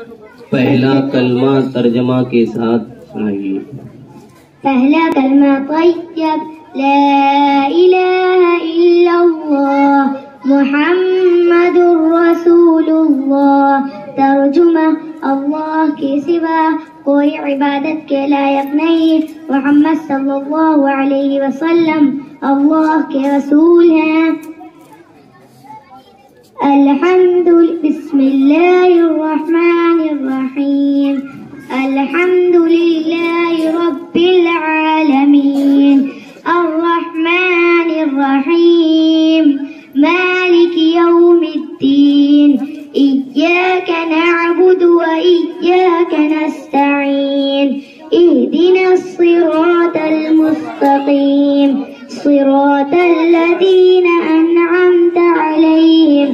پہلا کلمہ ترجمہ کے ساتھ سنائیے۔ پہلا کلمہ طیب، لا الہ الا اللہ محمد رسول اللہ۔ ترجمہ، اللہ کے سوا کوئی عبادت کے لائق نہیں، محمد صلی اللہ علیہ وسلم اللہ کے رسول ہیں۔ بسم اللہ الرحمن الرحیم، الحمد للہ رب العالمین، الرحمن الرحیم، مالک یوم الدین، إياك نعبد وإياك نستعين، اهدنا الصراط المستقيم، صراط الذين أنعمت عليهم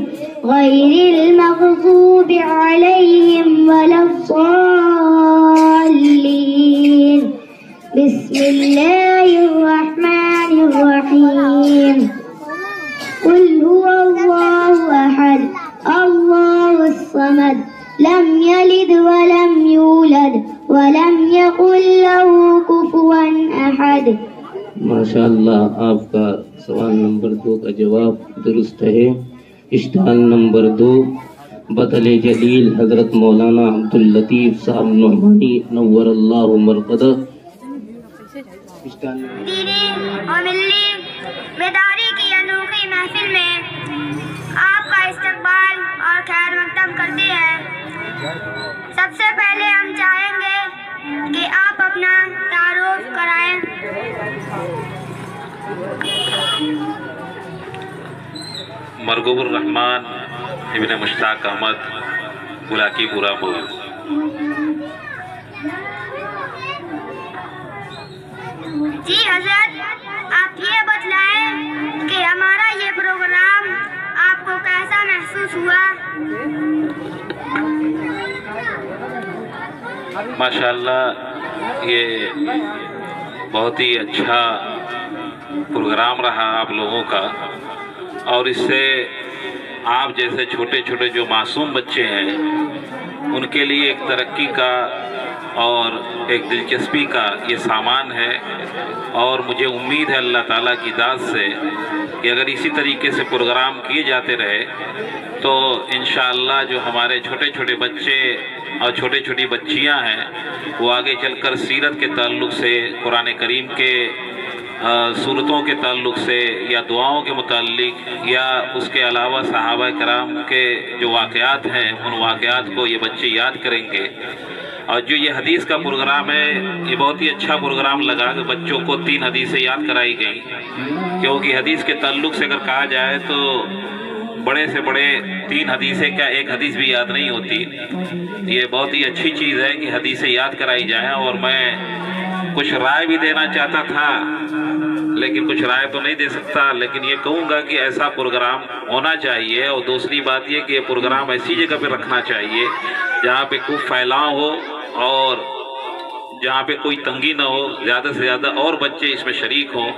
غير المغضوب عليهم ولا الضالين۔ بسم الله الرحمن الرحيم، قل هو الله أحد اللہ الصمد، لم یلد ولم یولد ولم یکن له کفوا احد۔ ماشاءاللہ، آپ کا سوال نمبر 2 کا جواب درست ہے۔ اشتعال نمبر 2، بدل جلیل حضرت مولانا عبداللطیف صاحب نعمانی نور اللہ مرقدہ۔ دینی اور ملی بیداری کی انوکھی محفل میں آپ کا استقبال اور خیر مقدم کرتے ہیں۔ سب سے پہلے ہم چاہیں گے کہ آپ اپنا تعارف کرائیں۔ مرغوب الرحمان ابن مشتاق احمد، بلاکی پورا مغل۔ جی حضرت، آپ یہ بتلائیں کہ ہمارا یہ پروگرام آپ کو کیسا محسوس ہوا؟ ماشاءاللہ، یہ بہت ہی اچھا پروگرام رہا آپ لوگوں کا، اور اس سے آپ جیسے چھوٹے چھوٹے جو معصوم بچے ہیں ان کے لیے ایک ترقی کا اور ایک دلچسپی کا یہ سامان ہے، اور مجھے امید ہے اللہ تعالیٰ کی ذات سے کہ اگر اسی طریقے سے پروگرام کیے جاتے رہے تو انشاءاللہ جو ہمارے چھوٹے چھوٹے بچے اور چھوٹی چھوٹی بچیاں ہیں وہ آگے چل کر سیرت کے تعلق سے، قرآن کریم کے صورتوں کے تعلق سے، یا دعاؤں کے متعلق، یا اس کے علاوہ صحابہ کرام کے جو واقعات ہیں ان واقعات کو یہ بچے یاد کریں گے۔ اور جو یہ حدیث کا پروگرام ہے یہ بہت ہی اچھا پروگرام لگا کہ بچوں کو 3 حدیثیں یاد کرائی گئیں، کیونکہ حدیث کے تعلق سے اگر کہا جائے تو بڑے سے بڑے 3 حدیثیں کیا، ایک حدیث بھی یاد نہیں ہوتی۔ یہ بہت ہی اچھی چیز ہے کہ حدیثیں یاد کرائی جائیں، اور میں کچھ رائے بھی دینا چاہتا تھا لیکن کچھ رائے تو نہیں دے سکتا، لیکن یہ کہوں گا کہ ایسا پروگرام ہونا چاہیے۔ اور دوسری بات یہ کہ یہ پروگرام ایسی جگہ پہ رکھنا چاہیے جہاں پہ خوب پھیلاؤ ہو اور جہاں پہ کوئی تنگی نہ ہو، زیادہ سے زیادہ اور بچے اس میں شریک ہوں،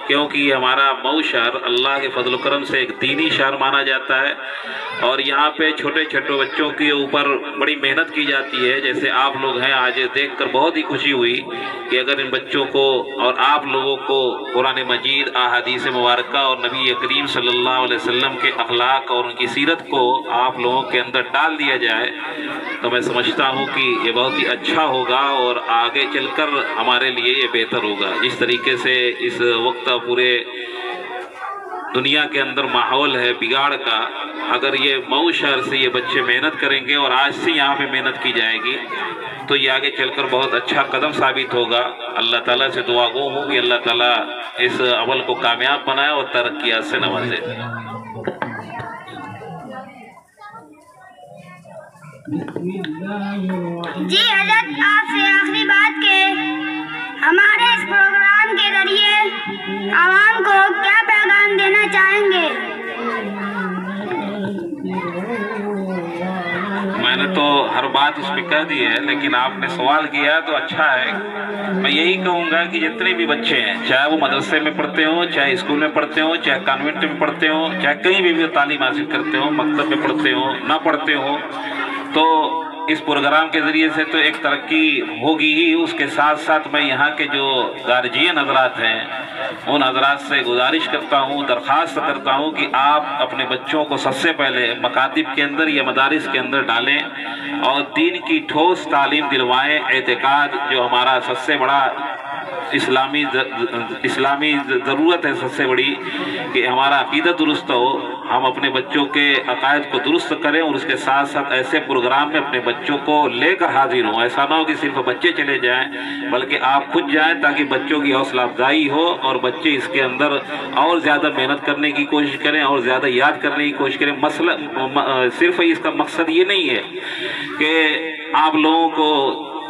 کیونکہ یہ ہمارا مئو شہر اللہ کے فضل و کرم سے ایک دینی شہر مانا جاتا ہے، اور یہاں پہ چھوٹے چھوٹے بچوں کے اوپر بڑی محنت کی جاتی ہے۔ جیسے آپ لوگ ہیں، آج دیکھ کر بہت ہی خوشی ہوئی کہ اگر ان بچوں کو اور آپ لوگوں کو قرآن مجید، احادیث مبارکہ اور نبی کریم صلی اللہ علیہ وسلم کے اخلاق اور ان کی سیرت کو آپ لوگوں کے اندر ڈال دیا جائے تو میں سمجھتا ہوں کہ یہ بہت ہی اچھا ہوگا، اور آگے چل کر ہمارے لیے یہ بہتر ہوگا۔ جس طریقے سے اس وقت پورے دنیا کے اندر ماحول ہے بگاڑ کا، اگر یہ مئو شہر سے یہ بچے محنت کریں گے اور آج سے یہاں پہ محنت کی جائے گی تو یہ آگے چل کر بہت اچھا قدم ثابت ہوگا۔ اللہ تعالیٰ سے دعا گو ہوں کہ اللہ تعالیٰ اس عمل کو کامیاب بنائے اور ترقیات سے نوازے۔ جی حضرت، آپ سے آخری بات کہ ہمارے اس پروگرام کے ذریعے عوام کو کیا پیغام دینا چاہیں گے؟ میں نے تو ہر بات اس پہ کہہ دی ہے، لیکن آپ نے سوال کیا تو اچھا ہے۔ میں یہی کہوں گا کہ جتنے بھی بچے ہیں، چاہے وہ مدرسے میں پڑھتے ہوں، چاہے اسکول میں پڑھتے ہوں، چاہے کانوینٹ میں پڑھتے ہوں، چاہے کہیں بھی تعلیم حاصل کرتے ہوں، مکتب میں پڑھتے ہوں، نہ پڑھتے ہوں، تو اس پروگرام کے ذریعے سے تو ایک ترقی ہوگی ہی، اس کے ساتھ ساتھ میں یہاں کے جو گارجین حضرات ہیں ان حضرات سے گزارش کرتا ہوں، درخواست کرتا ہوں کہ آپ اپنے بچوں کو سب سے پہلے مکاتب کے اندر یا مدارس کے اندر ڈالیں اور دین کی ٹھوس تعلیم دلوائیں۔ اعتقاد جو ہمارا سب سے بڑا اسلامی ضرورت ہے، سب سے بڑی، کہ ہمارا عقیدہ درست ہو، ہم اپنے بچوں کے عقائد کو درست کریں اور اس کے ساتھ ساتھ ایسے پروگرام میں اپنے بچوں کو لے کر حاضر ہوں۔ ایسا نہ ہو کہ صرف بچے چلے جائیں، بلکہ آپ خود جائیں تاکہ بچوں کی حوصلہ افزائی ہو اور بچے اس کے اندر اور زیادہ محنت کرنے کی کوشش کریں اور زیادہ یاد کرنے کی کوشش کریں۔ مسئلہ صرف اس کا مقصد یہ نہیں ہے کہ آپ لوگوں کو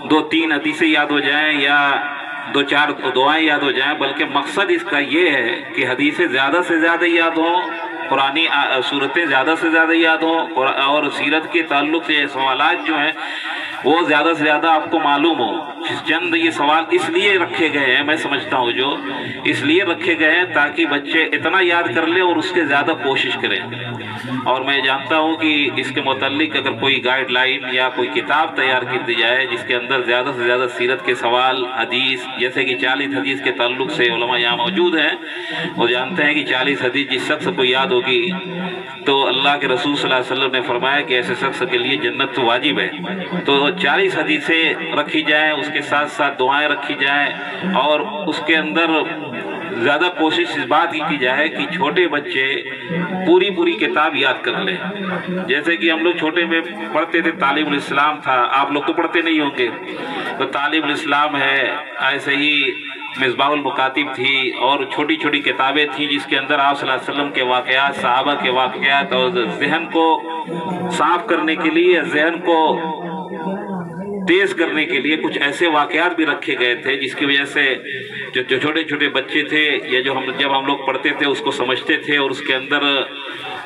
2-3 حدیثیں یاد ہو جائیں یا 2-4 دعائیں یاد ہو جائیں، بلکہ مقصد اس کا یہ ہے کہ حدیثیں زیادہ سے زیادہ یاد ہوں، قرآنی صورتیں زیادہ سے زیادہ یاد ہوں، اور سیرت کے تعلق سے سوالات جو ہیں وہ زیادہ سے زیادہ آپ کو معلوم ہو۔ چند یہ سوال اس لیے رکھے گئے ہیں، میں سمجھتا ہوں جو اس لیے رکھے گئے ہیں تاکہ بچے اتنا یاد کر لیں اور اس کے زیادہ کوشش کریں۔ اور میں جانتا ہوں کہ اس کے متعلق اگر کوئی گائیڈ لائن یا کوئی کتاب تیار کی دی جائے جس کے اندر زیادہ سے زیادہ سیرت کے سوال، حدیث، جیسے کہ 40 حدیث کے تعلق سے علماء یہاں موجود ہیں، وہ جانتے ہیں کہ 40 حدیث جس شخص کو یاد ہوگی تو اللہ کے رسول صلی اللہ علیہ وسلم نے فرمایا کہ ایسے شخص کے لیے جنت تو واجب ہے۔ تو 40 حدیثیں رکھی جائیں، اس کے ساتھ ساتھ دعائیں رکھی جائیں اور اس کے اندر زیادہ کوشش اس بات کی جائے کہ چھوٹے بچے پوری کتاب یاد کر لیں۔ جیسے کہ ہم لوگ چھوٹے میں پڑھتے تھے، تعلیم الاسلام تھا، آپ لوگ تو پڑھتے نہیں ہوں گے، تو تعلیم الاسلام ہے، ایسے ہی مصباح المکاتب تھی اور چھوٹی چھوٹی کتابیں تھیں جس کے اندر آپ صلی اللہ علیہ وسلم کے واقعات، صحابہ کے واقعات اور ذہن کو صاف کرنے کے لیے، ذہن کو تیز کرنے کے لیے کچھ ایسے واقعات بھی رکھے گئے تھے جس کی وجہ سے جو چھوٹے چھوٹے بچے تھے یا جب ہم لوگ پڑھتے تھے اس کو سمجھتے تھے اور اس کے اندر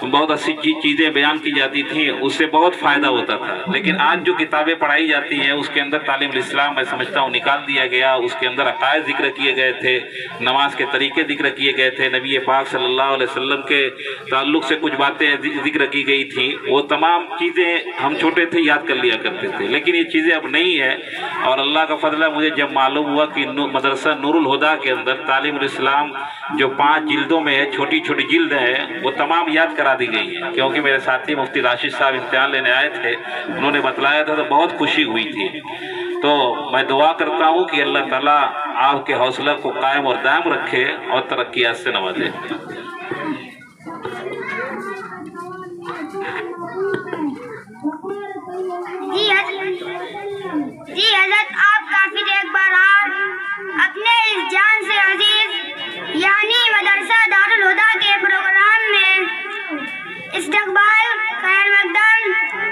بہت اچھی چیزیں بیان کی جاتی تھیں، اس سے بہت فائدہ ہوتا تھا۔ لیکن آج جو کتابیں پڑھائی جاتی ہیں اس کے اندر تعلیم الاسلام میں سمجھتا ہوں نکال دیا گیا، اس کے اندر عقائد ذکر کیے گئے تھے، نماز کے طریقے ذکر کیے گئے تھے، نبی پاک صلی اللہ علیہ وسلم کے تعلق سے کچھ باتیں ذکر کی گئی تھیں، وہ تمام چیزیں ہم چھوٹے تھے یاد کر لیا کرتے تھے، لیکن یہ چیزیں اب نہیں ہے۔ اور اللہ کا فضل ہے، مجھے جب معلوم ہوا کہ مدرسہ نور الہدیٰ کے اندر تعلیم الاسلام جو 5 جلدوں میں ہے، چھوٹی چھوٹی جلد ہے، وہ تمام یاد کرا دی گئی ہے، کیونکہ میرے ساتھی مفتی راشد صاحب امتحان لینے آئے تھے، انہوں نے بتلایا تھا تو بہت خوشی ہوئی تھی۔ تو میں دعا کرتا ہوں کہ اللہ تعالیٰ آپ کے حوصلہ کو قائم اور دائم رکھے اور ترقیات سے نوازے۔ جی حضرت، آپ کافی ایک بار اور اپنے اس جان سے عزیز یعنی مدرسہ دارالہدیٰ کے پروگرام میں استقبال، خیر مقدم